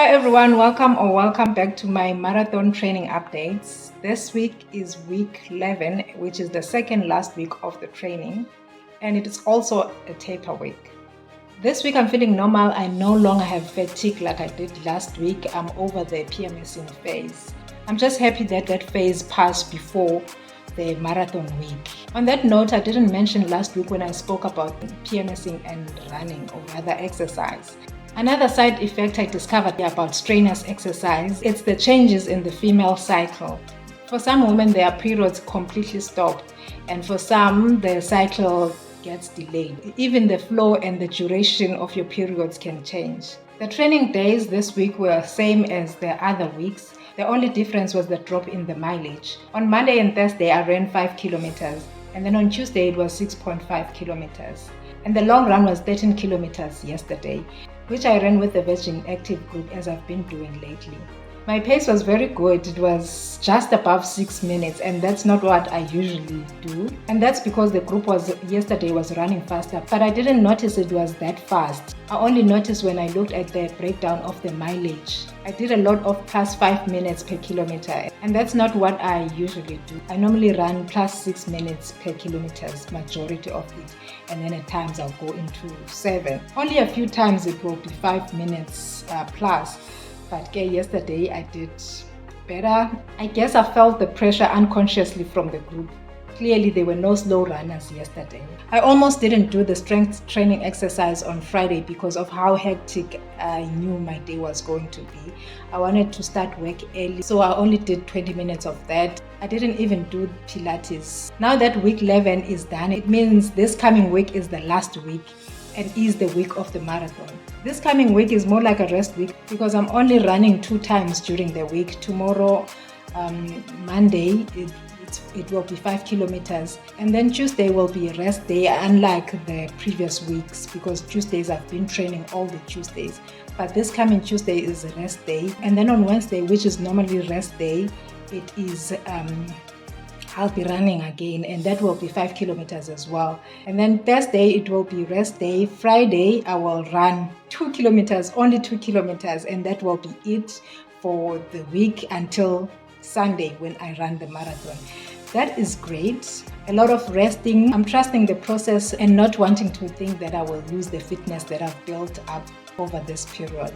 everyone, welcome back to my marathon training updates. This week is week 11, which is the second last week of the training, and it is also a taper week. This week I'm feeling normal. I no longer have fatigue like I did last week. I'm over the PMSing phase. I'm just happy that that phase passed before the marathon week. On that note, I didn't mention last week when I spoke about PMSing and running, or rather exercise. Another side effect I discovered about strenuous exercise, it's the changes in the female cycle. For some women, their periods completely stop, and for some, the cycle gets delayed. Even the flow and the duration of your periods can change. The training days this week were same as the other weeks. The only difference was the drop in the mileage. On Monday and Thursday, I ran 5 kilometers, and then on Tuesday, it was 6.5 kilometers. And the long run was 13 kilometers yesterday, which I ran with the Virgin Active group as I've been doing lately. My pace was very good. It was just above 6 minutes, and that's not what I usually do. And that's because the group yesterday was running faster, but I didn't notice it was that fast. I only noticed when I looked at the breakdown of the mileage. I did a lot of plus 5 minutes per kilometer, and that's not what I usually do. I normally run plus 6 minutes per kilometer, majority of it, and then at times I'll go into 7. Only a few times it will be 5 minutes plus. But yesterday I did better. I guess I felt the pressure unconsciously from the group. Clearly there were no slow runners yesterday. I almost didn't do the strength training exercise on Friday because of how hectic I knew my day was going to be. I wanted to start work early, so I only did 20 minutes of that. I didn't even do Pilates. Now that week 11 is done, it means this coming week is the last week and is the week of the marathon. This coming week is more like a rest week because I'm only running 2 times during the week. Tomorrow, Monday, it will be 5 kilometers, and then Tuesday will be a rest day, unlike the previous weeks, because Tuesdays I've been training all the Tuesdays, but this coming Tuesday is a rest day. And then on Wednesday, which is normally rest day, it is I'll be running again, and that will be 5 kilometers as well. And then Thursday, it will be rest day. Friday, I will run 2 kilometers, only 2 kilometers, and that will be it for the week until Sunday when I run the marathon. That is great. A lot of resting. I'm trusting the process and not wanting to think that I will lose the fitness that I've built up over this period.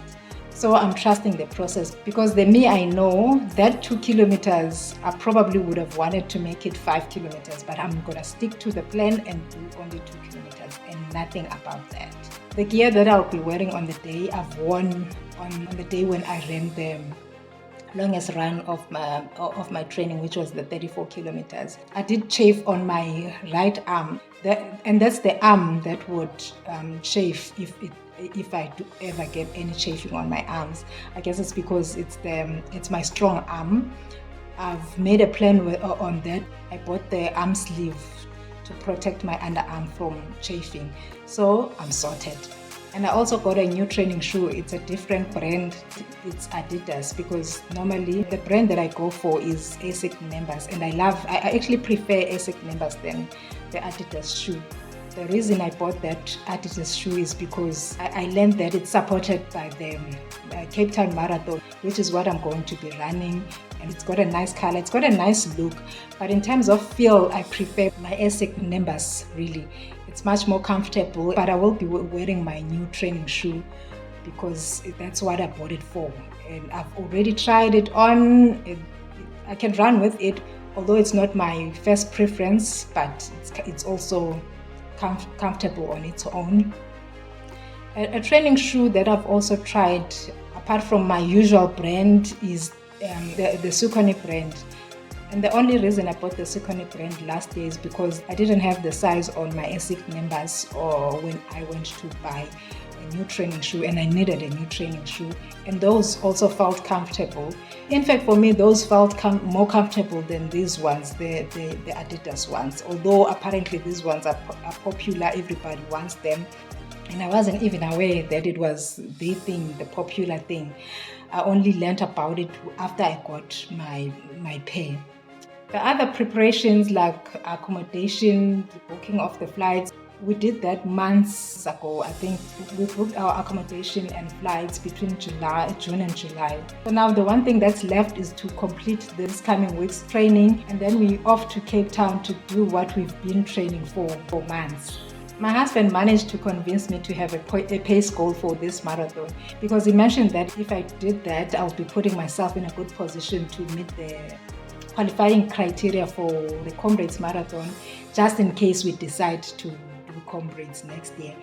So I'm trusting the process, because the me I know that 2 kilometers, I probably would have wanted to make it 5 kilometers, but I'm going to stick to the plan and do only 2 kilometers and nothing about that. The gear that I'll be wearing on the day, I've worn on the day when I ran the longest run of my training, which was the 34 kilometers. I did chafe on my right arm, and that's the arm that would chafe if I do ever get any chafing on my arms. I guess it's because it's my strong arm. I've made a plan on that. I bought the arm sleeve to protect my underarm from chafing, so I'm sorted. And I also got a new training shoe. It's a different brand. It's Adidas, because normally the brand that I go for is ASIC members, and I actually prefer ASIC members than the Adidas shoe. The reason I bought that Adidas shoe is because I learned that it's supported by the Cape Town Marathon, which is what I'm going to be running. And it's got a nice color, it's got a nice look. But in terms of feel, I prefer my ASIC members, really. It's much more comfortable, but I will be wearing my new training shoe because that's what I bought it for. And I've already tried it on. I can run with it, although it's not my first preference, but it's also comfortable on its own. A training shoe that I've also tried, apart from my usual brand, is the Saucony brand. And the only reason I bought the Saucony brand last year is because I didn't have the size on my ASIC members, or when I went to buy a new training shoe, and I needed a new training shoe, and those also felt comfortable. In fact, for me, those felt more comfortable than these ones, the Adidas ones, although apparently these ones are popular, everybody wants them, and I wasn't even aware that it was the thing, the popular thing. I only learned about it after I got my pair. The other preparations like accommodation, the booking of the flights, We did that months ago. I think we booked our accommodation and flights between June and July. So now the one thing that's left is to complete this coming week's training, and then we're off to Cape Town to do what we've been training for months. My husband managed to convince me to have a pace goal for this marathon, because he mentioned that if I did that, I would be putting myself in a good position to meet the qualifying criteria for the Comrades Marathon, just in case we decide to do Comrades next year.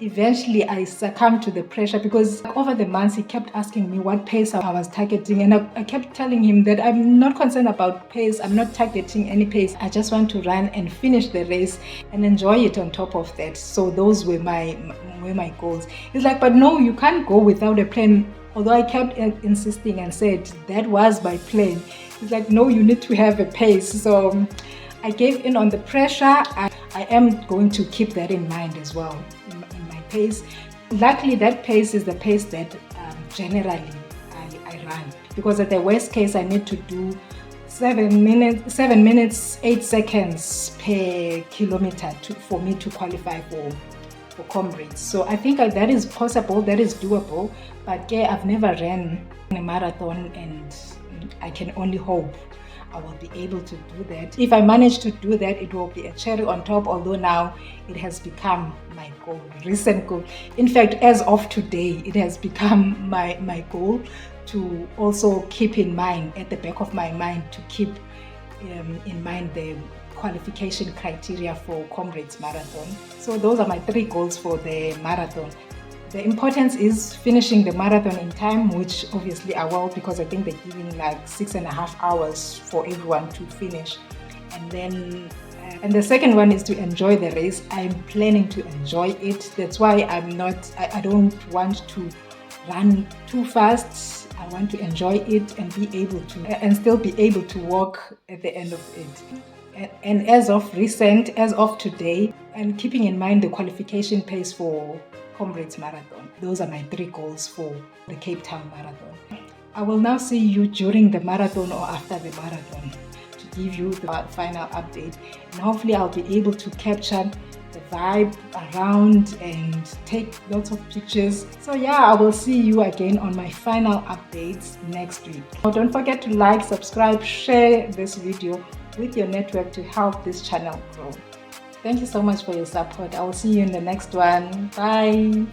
Eventually, I succumbed to the pressure, because over the months he kept asking me what pace I was targeting, and I kept telling him that I'm not concerned about pace. I'm not targeting any pace. I just want to run and finish the race and enjoy it on top of that. So those were my goals. He's like, but no, you can't go without a plan. Although I kept insisting and said that was my plan. He's like, no, you need to have a pace. So I gave in on the pressure. I am going to keep that in mind as well in my pace. Luckily, that pace is the pace that generally I run, because at the worst case I need to do 7 minutes 8 seconds per kilometer for me to qualify for Comrades. So I think that is possible, that is doable. But yeah, I've never ran a marathon, and I can only hope I will be able to do that. If I manage to do that, it will be a cherry on top, although now it has become my goal, recent goal. In fact, as of today, it has become my goal to also keep in mind, at the back of my mind, to keep in mind the qualification criteria for Comrades Marathon. So those are my 3 goals for the marathon. The importance is finishing the marathon in time, which obviously I will, because I think they're giving like 6.5 hours for everyone to finish. And then and the second one is to enjoy the race. I'm planning to enjoy it. That's why I don't want to run too fast. I want to enjoy it and still be able to walk at the end of it. And as of today, and keeping in mind the qualification pace for Comrades Marathon, those are my 3 goals for the Cape Town Marathon. I will now see you during the marathon or after the marathon to give you the final update, and hopefully I'll be able to capture the vibe around and take lots of pictures. So yeah, I will see you again on my final updates next week. Now, don't forget to like, subscribe, share this video with your network to help this channel grow. Thank you so much for your support. I will see you in the next one. Bye.